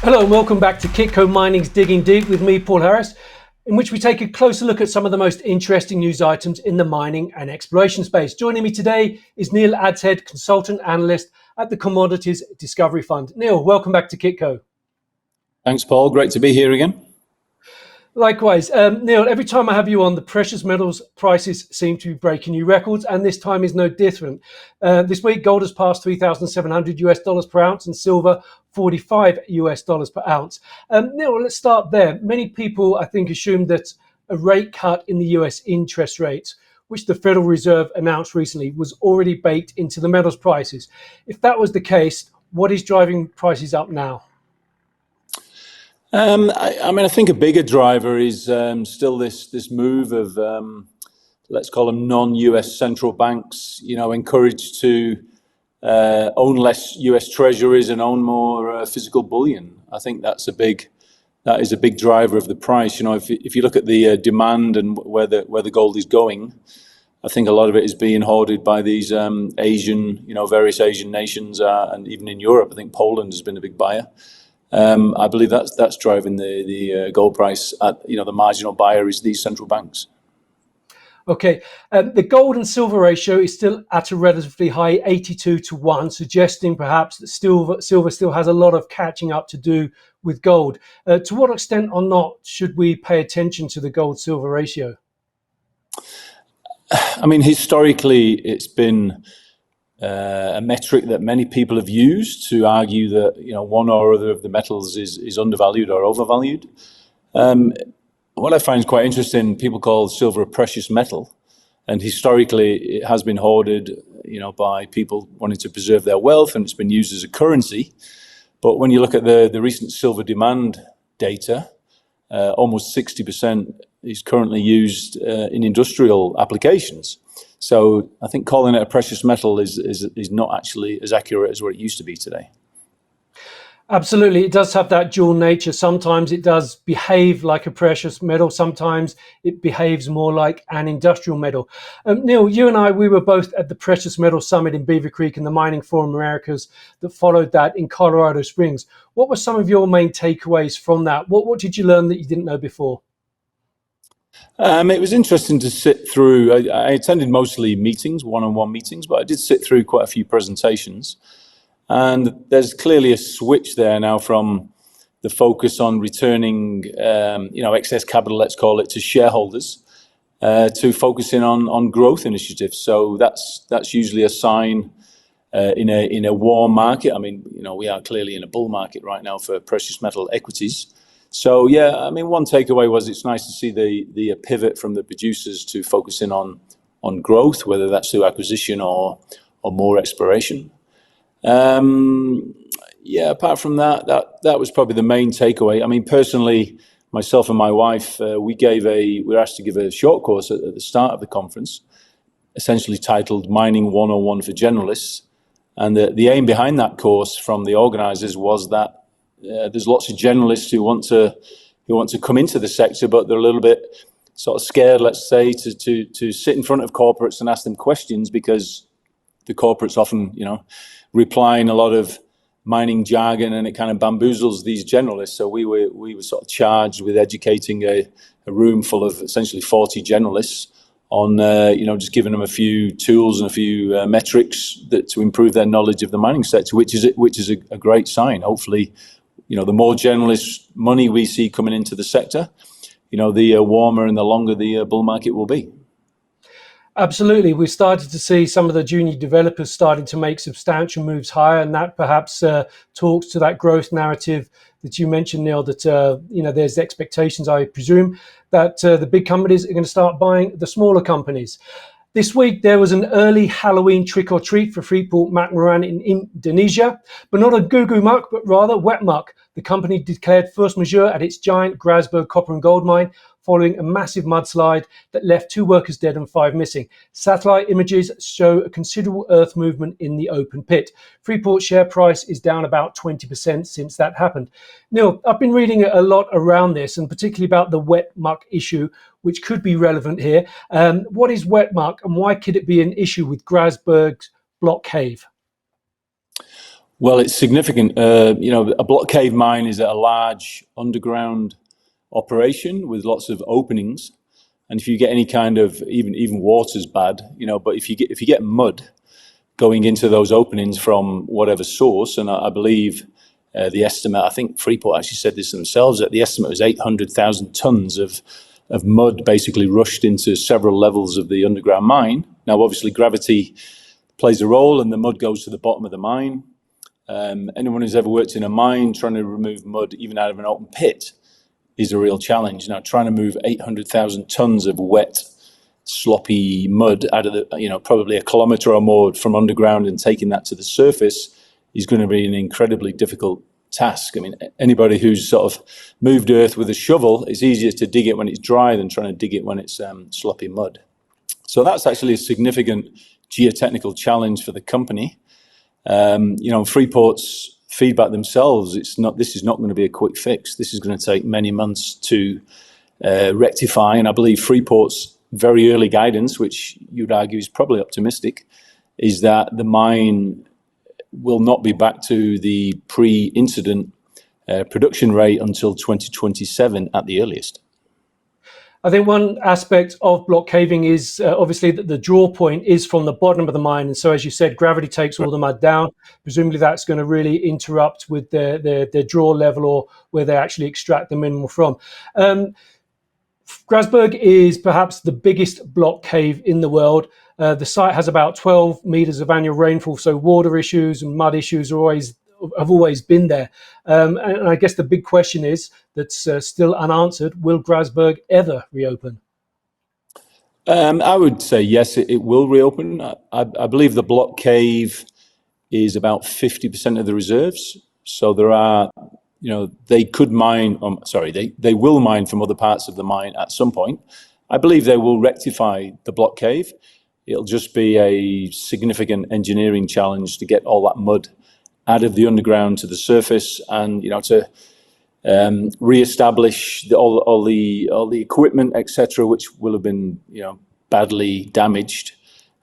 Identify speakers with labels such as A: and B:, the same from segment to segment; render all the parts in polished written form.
A: Hello and welcome back to Kitco Mining's Digging Deep with me, Paul Harris, in which we take a closer look at some of the most interesting news items in the mining and exploration space. Joining me today is Neil Adshead, consultant analyst at the Commodities Discovery Fund. Neil, welcome back to Kitco.
B: Thanks, Paul. Great to be here again.
A: Likewise. Neil, every time I have you on, the precious metals prices seem to be breaking new records, and this time is no different. This week, gold has passed $3,700 per ounce and silver $45 per ounce. Neil, let's start there. Many people, I think, assumed that a rate cut in the US interest rates, which the Federal Reserve announced recently, was already baked into the metals prices. If that was the case, what is driving prices up now?
B: I think a bigger driver is still this move of let's call them non-US central banks, encouraged to own less US treasuries and own more physical bullion. I think that is a big driver of the price. If you look at the demand and where the gold is going, I think a lot of it is being hoarded by these Asian, various Asian nations, and even in Europe, I think Poland has been a big buyer. I believe that's driving the gold price. The marginal buyer is these central banks.
A: Okay, the gold and silver ratio is still at a relatively high 82-1, suggesting perhaps that silver still has a lot of catching up to do with gold. To what extent or not should we pay attention to the gold-silver ratio?
B: Historically, it's been a metric that many people have used to argue that one or other of the metals is undervalued or overvalued. What I find quite interesting, people call silver a precious metal, and historically it has been hoarded, by people wanting to preserve their wealth, and it's been used as a currency. But when you look at the recent silver demand data, almost 60% is currently used in industrial applications. So I think calling it a precious metal is not actually as accurate as what it used to be today.
A: Absolutely, it does have that dual nature. Sometimes it does behave like a precious metal. Sometimes it behaves more like an industrial metal. Neil, you and I, we were both at the Precious Metal Summit in Beaver Creek and the Mining Forum Americas that followed that in Colorado Springs. What were some of your main takeaways from that? What did you learn that you didn't know before?
B: It was interesting to sit through. I attended mostly meetings, one-on-one meetings, but I did sit through quite a few presentations. And there's clearly a switch there now from the focus on returning, excess capital, let's call it, to shareholders, to focusing on growth initiatives. So that's usually a sign in a warm market. We are clearly in a bull market right now for precious metal equities. So one takeaway was it's nice to see the pivot from the producers to focusing on growth, whether that's through acquisition or more exploration. Apart from that was probably the main takeaway. Personally, myself and my wife, we were asked to give a short course at the start of the conference, essentially titled Mining 101 for Generalists. And the aim behind that course from the organizers was that there's lots of generalists who want to come into the sector, but they're a little bit sort of scared, let's say, to sit in front of corporates and ask them questions, because the corporates often, reply in a lot of mining jargon, and it kind of bamboozles these generalists. So we were sort of charged with educating a room full of essentially 40 generalists on, just giving them a few tools and a few metrics to improve their knowledge of the mining sector, which is a great sign. Hopefully, the more generalist money we see coming into the sector, the warmer and the longer the bull market will be.
A: Absolutely. We've started to see some of the junior developers starting to make substantial moves higher, and that perhaps talks to that growth narrative that you mentioned, Neil, that there's expectations, I presume, that the big companies are going to start buying the smaller companies. This week, there was an early Halloween trick-or-treat for Freeport McMoran in Indonesia, but not a goo-goo muck, but rather wet muck. The company declared force majeure at its giant Grasberg copper and gold mine following a massive mudslide that left 2 workers dead and 5 missing. Satellite images show a considerable earth movement in the open pit. Freeport's share price is down about 20% since that happened. Neil, I've been reading a lot around this, and particularly about the wet muck issue, which could be relevant here. What is wet muck, and why could it be an issue with Grasberg's block cave?
B: Well, it's significant. A block cave mine is a large underground operation with lots of openings, and if you get any kind of even water's bad, but if you get mud going into those openings from whatever source, and I believe the estimate, I think Freeport actually said this themselves, that the estimate was 800,000 tons of mud basically rushed into several levels of the underground mine. Now, obviously, gravity plays a role, and the mud goes to the bottom of the mine. Anyone who's ever worked in a mine trying to remove mud, even out of an open pit, is a real challenge. Now, trying to move 800,000 tons of wet, sloppy mud out of the, probably a kilometre or more from underground and taking that to the surface is going to be an incredibly difficult task. I mean, anybody who's sort of moved earth with a shovel, it's easier to dig it when it's dry than trying to dig it when it's sloppy mud. So that's actually a significant geotechnical challenge for the company. Freeport's feedback themselves, this is not going to be a quick fix. This is going to take many months to rectify, and I believe Freeport's very early guidance, which you'd argue is probably optimistic, is that the mine will not be back to the pre-incident production rate until 2027 at the earliest.
A: I think one aspect of block caving is obviously that the draw point is from the bottom of the mine. And so, as you said, gravity takes all the mud down. Presumably that's going to really interrupt with their draw level or where they actually extract the mineral from. Grasberg is perhaps the biggest block cave in the world. The site has about 12 meters of annual rainfall, so water issues and mud issues have always been there. And I guess the big question is that's still unanswered: will Grasberg ever reopen?
B: I would say yes, it will reopen. I believe the block cave is about 50% of the reserves. So there are, they could mine, they will mine from other parts of the mine at some point. I believe they will rectify the block cave. It'll just be a significant engineering challenge to get all that mud out of the underground to the surface, and to re-establish all the equipment, etc., which will have been badly damaged.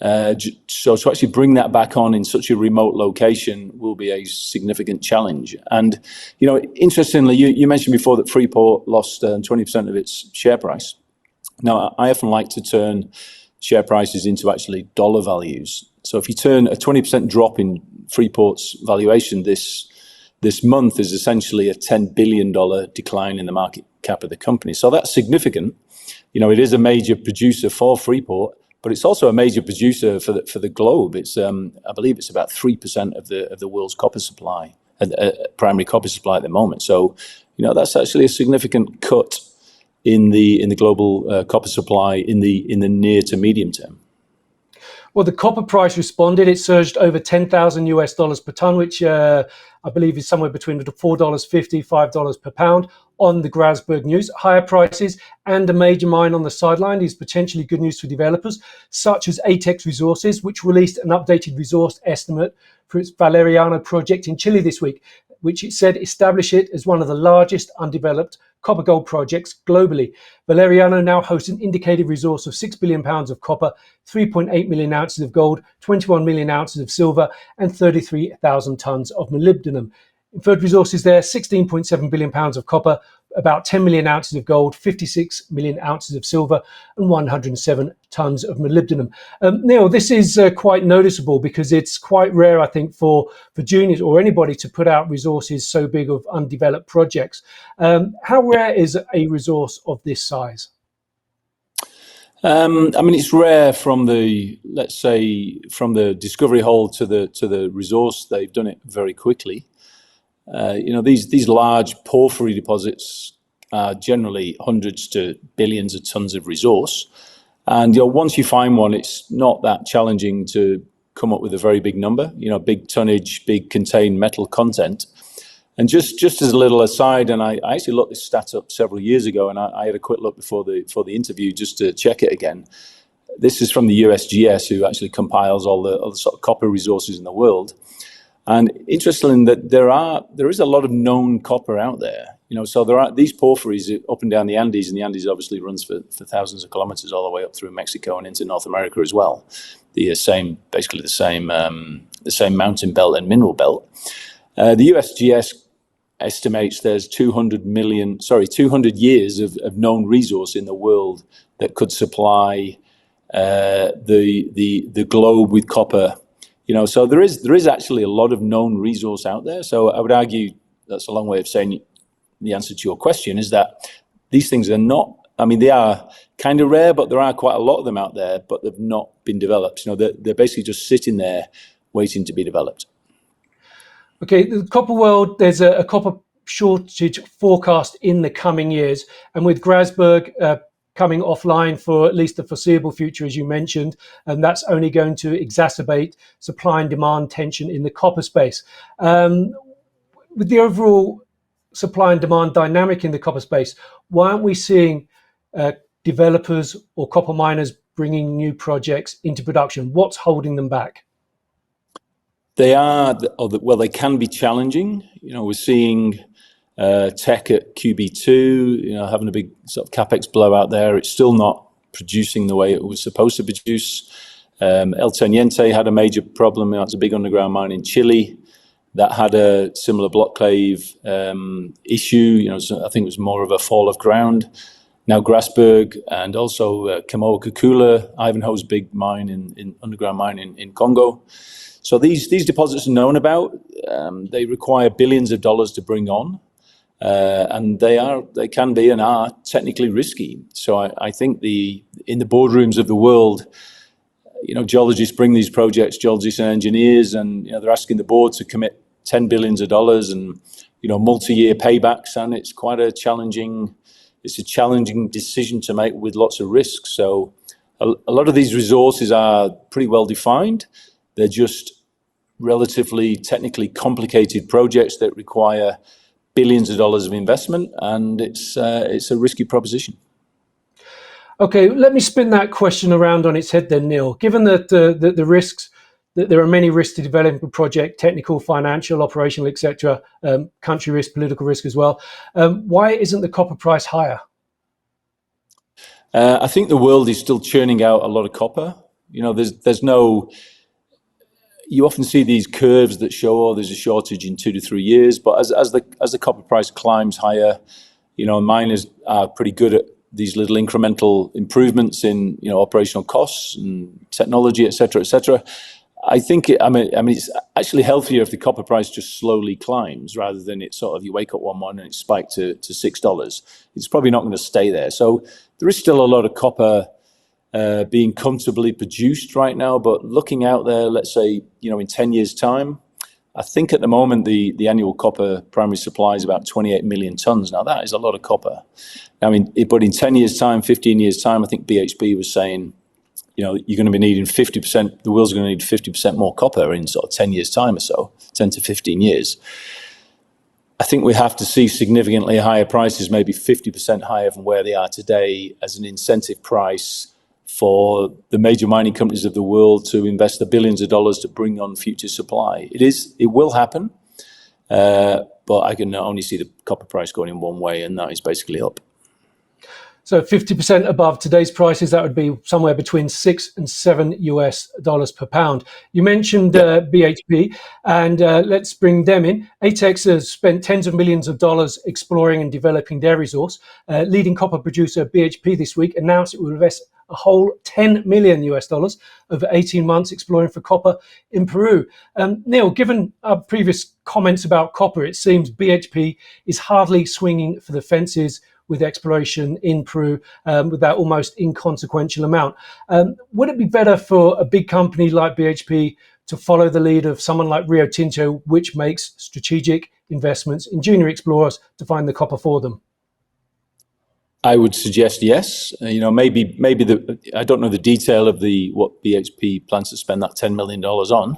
B: So to actually bring that back on in such a remote location will be a significant challenge. And interestingly, you mentioned before that Freeport lost 20% of its share price. Now, I often like to turn share prices into actually dollar values. So if you turn a 20% drop in Freeport's valuation this month is essentially a $10 billion decline in the market cap of the company. So that's significant. It is a major producer for Freeport, but it's also a major producer for the globe. It's I believe it's about 3% of the world's copper supply, primary copper supply at the moment. So that's actually a significant cut in the global copper supply in the near to medium term.
A: Well, the copper price responded. It surged over $10,000 per ton, which I believe is somewhere between $4.50, $5 per pound on the Grasberg news. Higher prices and a major mine on the sideline is potentially good news for developers, such as Atex Resources, which released an updated resource estimate for its Valeriano project in Chile this week, which it said establish it as one of the largest undeveloped copper gold projects globally. Valeriano now hosts an indicated resource of 6 billion pounds of copper, 3.8 million ounces of gold, 21 million ounces of silver, and 33,000 tons of molybdenum. Inferred resources there: 16.7 billion pounds of copper, about 10 million ounces of gold, 56 million ounces of silver, and 107 tons of molybdenum. Neil, this is quite noticeable because it's quite rare, I think, for juniors or anybody to put out resources so big of undeveloped projects. How rare is a resource of this size?
B: It's rare from the discovery hole to the resource. They've done it very quickly. These large porphyry deposits are generally hundreds to billions of tons of resource. And once you find one, it's not that challenging to come up with a very big number, big tonnage, big contained metal content. And just as a little aside, and I actually looked this stat up several years ago, and I had a quick look before the interview just to check it again. This is from the USGS, who actually compiles all the sort of copper resources in the world. And interesting that there is a lot of known copper out there. So there are these porphyries up and down the Andes, and the Andes obviously runs for thousands of kilometers all the way up through Mexico and into North America as well. Basically the same the same mountain belt and mineral belt. The USGS estimates there's 200 years of known resource in the world that could supply the globe with copper. So there is actually a lot of known resource out there. So I would argue that's a long way of saying the answer to your question is that these things are not. I mean, they are kind of rare, but there are quite a lot of them out there, but they've not been developed. They're basically just sitting there waiting to be developed.
A: Okay, the copper world, there's a copper shortage forecast in the coming years. And with Grasberg coming offline for at least the foreseeable future, as you mentioned, and that's only going to exacerbate supply and demand tension in the copper space. With the overall supply and demand dynamic in the copper space, why aren't we seeing developers or copper miners bringing new projects into production? What's holding them back?
B: They can be challenging. We're seeing Teck at QB2, having a big sort of capex blowout there. It's still not producing the way it was supposed to produce. El Teniente had a major problem. It's a big underground mine in Chile that had a similar block cave issue. So I think it was more of a fall of ground. Now Grasberg and also Kamoa-Kakula, Ivanhoe's big mine in underground mine in Congo. So these deposits are known about. They require billions of dollars to bring on, and they can be and are technically risky. So I think in the boardrooms of the world, geologists bring these projects, geologists and engineers, and they're asking the board to commit $10 billion and multi-year paybacks, and it's quite a challenging decision to make with lots of risks. So a lot of these resources are pretty well defined. They're just relatively technically complicated projects that require billions of dollars of investment, and it's a risky proposition.
A: Okay, let me spin that question around on its head then, Neil. Given that the risks, that there are many risks to developing a project, technical, financial, operational, etc., country risk, political risk as well, why isn't the copper price higher?
B: I think the world is still churning out a lot of copper. There's no. You often see these curves that show, there's a shortage in 2 to 3 years. But as the copper price climbs higher, miners are pretty good at these little incremental improvements in operational costs and technology, et cetera, et cetera. I think it's actually healthier if the copper price just slowly climbs rather than it sort of you wake up one morning and it spiked to $6. It's probably not going to stay there. So there is still a lot of copper being comfortably produced right now, but looking out there, let's say, in 10 years' time, I think at the moment the annual copper primary supply is about 28 million tons. Now that is a lot of copper. But in 10 years' time, 15 years' time, I think BHP was saying, you're going to be needing 50%, the world's going to need 50% more copper in sort of 10 years' time or so, 10 to 15 years. I think we have to see significantly higher prices, maybe 50% higher from where they are today, as an incentive price for the major mining companies of the world to invest the billions of dollars to bring on future supply. It will happen, but I can only see the copper price going in one way, and that is basically up.
A: So 50% above today's prices, that would be somewhere between $6 and $7 per pound. You mentioned BHP, and let's bring them in. Atex has spent tens of millions of dollars exploring and developing their resource. Leading copper producer BHP this week announced it will invest a whole $10 million over 18 months exploring for copper in Peru. Neil, given our previous comments about copper, it seems BHP is hardly swinging for the fences with exploration in Peru with that almost inconsequential amount. Would it be better for a big company like BHP to follow the lead of someone like Rio Tinto, which makes strategic investments in junior explorers to find the copper for them?
B: I would suggest yes. Maybe I don't know the detail of what BHP plans to spend that $10 million on.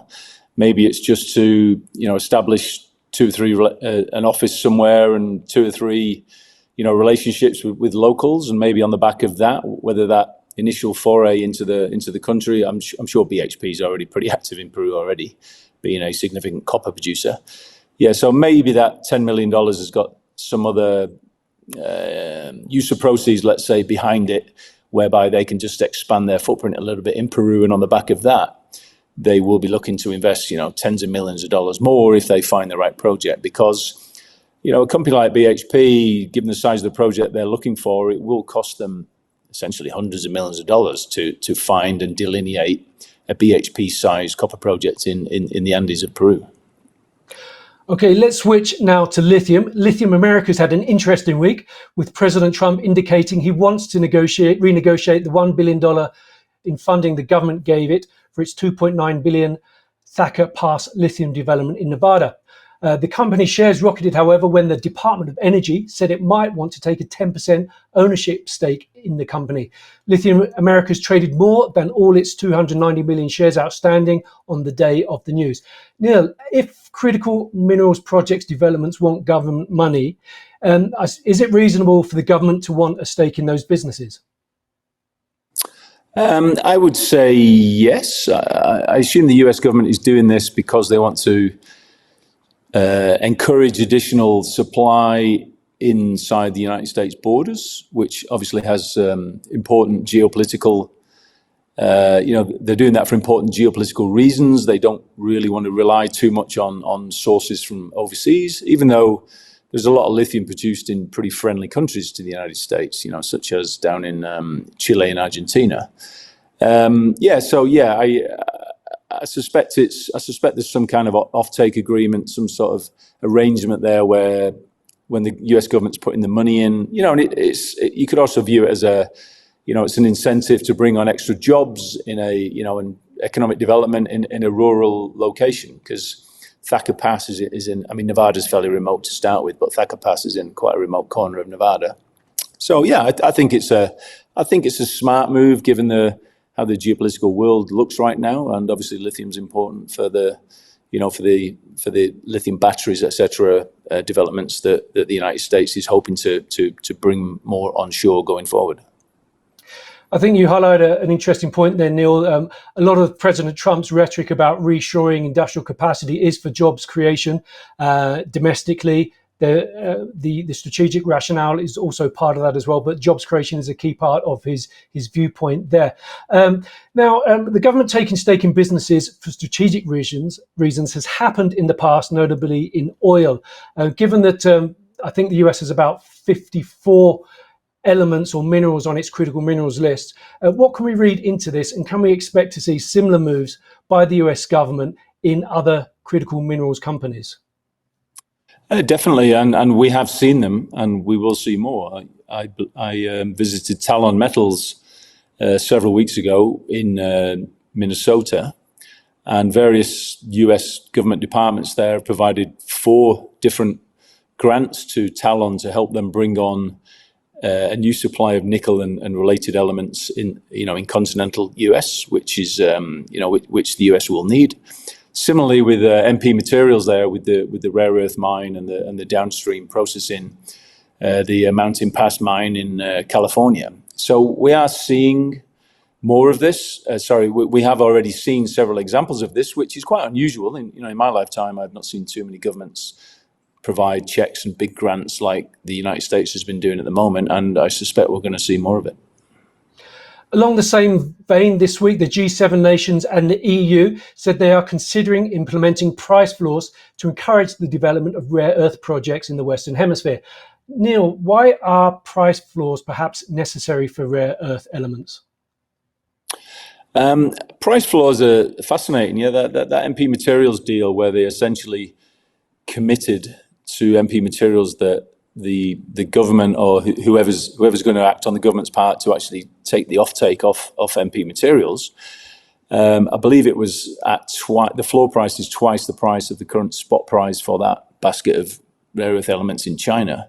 B: Maybe it's just to establish 2 or 3 an office somewhere and 2 or 3 relationships with locals, and maybe on the back of that, whether that initial foray into the country, I'm sure BHP is already pretty active in Peru already, being a significant copper producer. Yeah, so maybe that $10 million has got some other use of proceeds, let's say, behind it, whereby they can just expand their footprint a little bit in Peru, and on the back of that, they will be looking to invest, tens of millions of dollars more if they find the right project. Because, a company like BHP, given the size of the project they're looking for, it will cost them essentially hundreds of millions of dollars to find and delineate a BHP-sized copper project in the Andes of Peru.
A: Okay, let's switch now to lithium. Lithium America's had an interesting week, with President Trump indicating he wants to renegotiate the $1 billion in funding the government gave it for its $2.9 billion Thacker Pass lithium development in Nevada. The company shares rocketed, however, when the Department of Energy said it might want to take a 10% ownership stake in the company. Lithium America's traded more than all its 290 million shares outstanding on the day of the news. Neil, if critical minerals projects developments want government money, is it reasonable for the government to want a stake in those businesses?
B: I would say yes. I assume the US government is doing this because they want to encourage additional supply inside the United States borders, which obviously has important geopolitical, they're doing that for important geopolitical reasons. They don't really want to rely too much on sources from overseas, even though there's a lot of lithium produced in pretty friendly countries to the United States, such as down in Chile and Argentina. I suspect there's some kind of offtake agreement, some sort of arrangement there where when the US government's putting the money in, and you could also view it as it's an incentive to bring on extra jobs in an economic development in a rural location, because Thacker Pass is in, Nevada's fairly remote to start with, but Thacker Pass is in quite a remote corner of Nevada. So I think it's a smart move given how the geopolitical world looks right now, and obviously lithium's important for the lithium batteries, etc. Developments that the United States is hoping to bring more onshore going forward.
A: I think you highlight an interesting point there, Neil. A lot of President Trump's rhetoric about reshoring industrial capacity is for jobs creation domestically. The strategic rationale is also part of that as well, but jobs creation is a key part of his viewpoint there. The government taking stake in businesses for strategic reasons has happened in the past, notably in oil. Given that I think the US has about 54 elements or minerals on its critical minerals list, what can we read into this, and can we expect to see similar moves by the US government in other critical minerals companies?
B: Definitely, and we have seen them, and we will see more. I visited Talon Metals several weeks ago in Minnesota, and various US government departments there have provided 4 different grants to Talon to help them bring on a new supply of nickel and related elements in continental US, which is which the US will need. Similarly, with MP Materials there, with the rare earth mine and the downstream processing, the Mountain Pass mine in California. So we are seeing more of this. We have already seen several examples of this, which is quite unusual. In my lifetime, I've not seen too many governments provide checks and big grants like the United States has been doing at the moment, and I suspect we're going to see more of it.
A: Along the same vein, this week, the G7 nations and the EU said they are considering implementing price floors to encourage the development of rare earth projects in the Western Hemisphere. Neil, why are price floors perhaps necessary for rare earth elements?
B: Price floors are fascinating. That MP Materials deal where they essentially committed to MP Materials that the government or whoever's going to act on the government's part to actually take the offtake off MP Materials. I believe it was at the floor price is twice the price of the current spot price for that basket of rare earth elements in China.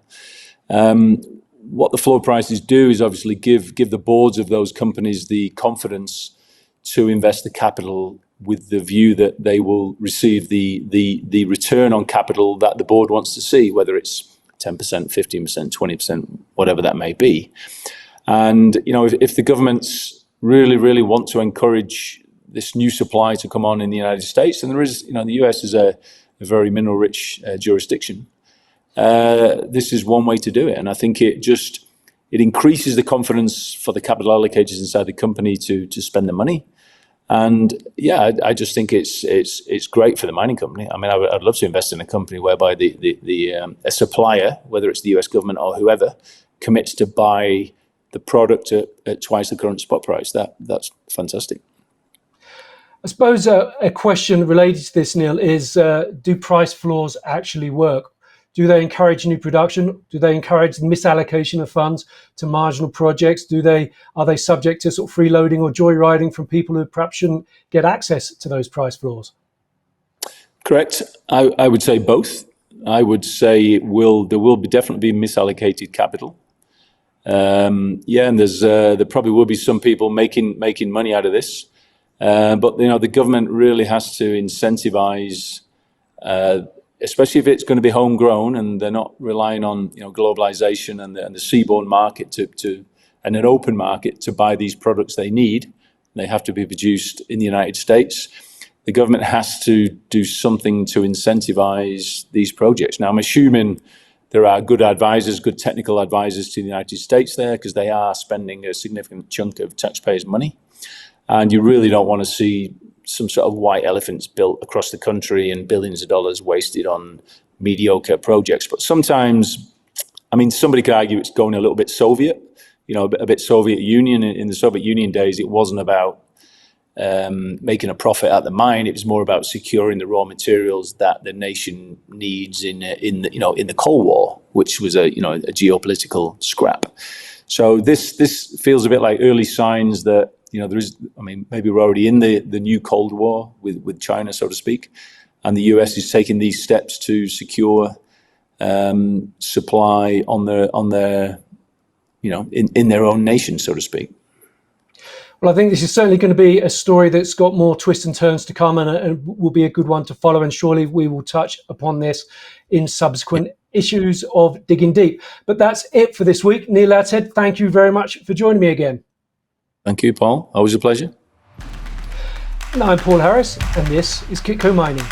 B: What the floor prices do is obviously give the boards of those companies the confidence to invest the capital with the view that they will receive the return on capital that the board wants to see, whether it's 10%, 15%, 20%, whatever that may be. And, if the governments really want to encourage this new supply to come on in the United States, and there is, the US is a very mineral-rich jurisdiction, this is one way to do it. And I think it increases the confidence for the capital allocators inside the company to spend the money. And yeah, I just think it's great for the mining company. I mean, I'd love to invest in a company whereby a supplier, whether it's the US government or whoever, commits to buy the product at twice the current spot price. That's fantastic.
A: I suppose a question related to this, Neil, is do price floors actually work? Do they encourage new production? Do they encourage misallocation of funds to marginal projects? Are they subject to sort of freeloading or joyriding from people who perhaps shouldn't get access to those price floors?
B: Correct. I would say both. I would say there will definitely be misallocated capital. And there probably will be some people making money out of this. But the government really has to incentivize, especially if it's going to be homegrown and they're not relying on globalization and the seaborne market and an open market to buy these products they need. They have to be produced in the United States. The government has to do something to incentivize these projects. Now, I'm assuming there are good advisors, good technical advisors to the United States there, because they are spending a significant chunk of taxpayers' money. And you really don't want to see some sort of white elephants built across the country and billions of dollars wasted on mediocre projects. But sometimes, I mean, somebody could argue it's going a little bit Soviet, a bit Soviet Union. In the Soviet Union days, it wasn't about making a profit at the mine. It was more about securing the raw materials that the nation needs in the Cold War, which was a geopolitical scrap. So this feels a bit like early signs that there is. I mean, maybe we're already in the new Cold War with China, so to speak, and the US is taking these steps to secure supply on their in their own nation, so to speak.
A: Well, I think this is certainly going to be a story that's got more twists and turns to come, and will be a good one to follow. And surely we will touch upon this in subsequent issues of Digging Deep. But that's it for this week. Neil Adshead, thank you very much for joining me again.
B: Thank you, Paul. Always a pleasure.
A: And I'm Paul Harris, and this is Kitco Mining.